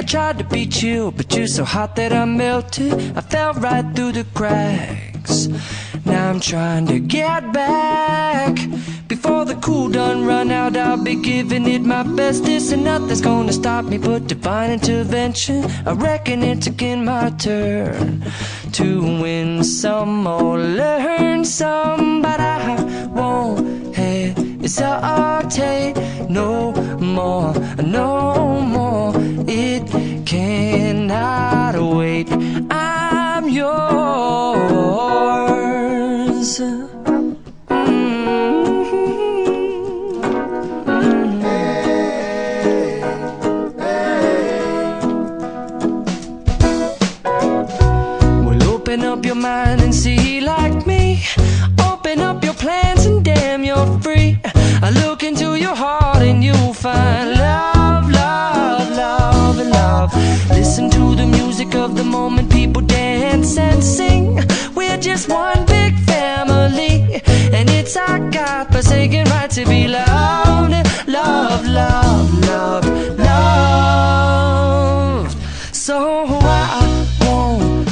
tried to be chill, but you're so hot that I melted. I fell right through the cracks. Now I'm trying to get back. Before the cool done run out, I'll be giving it my best. This and nothing's gonna stop me but divine intervention. I reckon it's again my turn to win some or learn some, but I won't hesitate no more, no more. It cannot wait. I'm yours. Open up your mind and see like me. Open up your plans and damn, you're free. I look into your heart and you'll find love, love, love, love. Listen to the music of the moment, people dance and sing. We're just one big family, and it's our God-forsaken right to be loved. Love, love, love, love. So I won't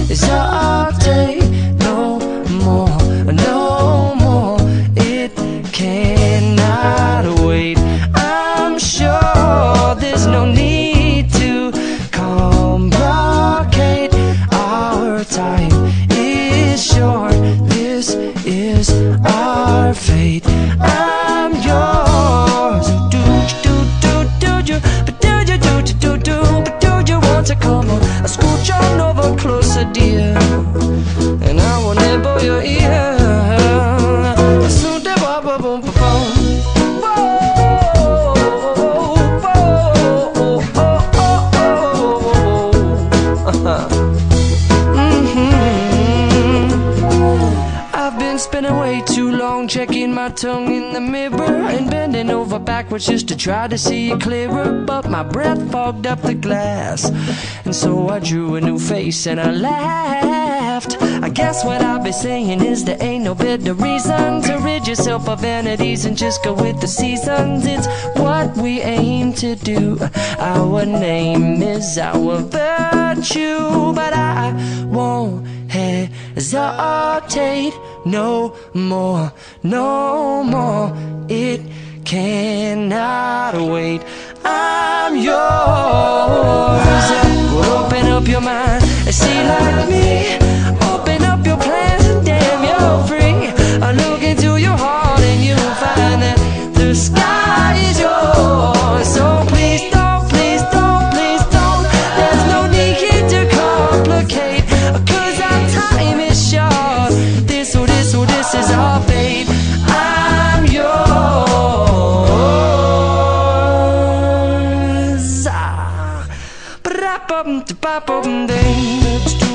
hesitate no more, no more. It cannot wait. I'm sure there's no need to complicate. Our time is short. This is our fate. I'm yours. Do you? But do you But do you want to come on? I scooch on over closer, dear, and I will nibble your ear. Soon the boom boom boom. I've been spending way too long checking my tongue in the mirror and bending over backwards just to try to see it clearer, but my breath fogged up the glass, and so I drew a new face and I laughed. I guess what I'll be saying is there ain't no better reason to rid yourself of vanities and just go with the seasons. It's what we aim to do. Our name is our virtue, but I won't hesitate no more, no more. It cannot wait. I'm yours. Well, open up your mind and see like me. Open up your plans and damn, you're free. I look into your heart and you'll find that the sky is yours. So please don't, please don't, please don't. There's no need here to complicate, 'cause our time is short. This is our fate. I'm yours. Ba-da-bum-da-ba-bum-ding.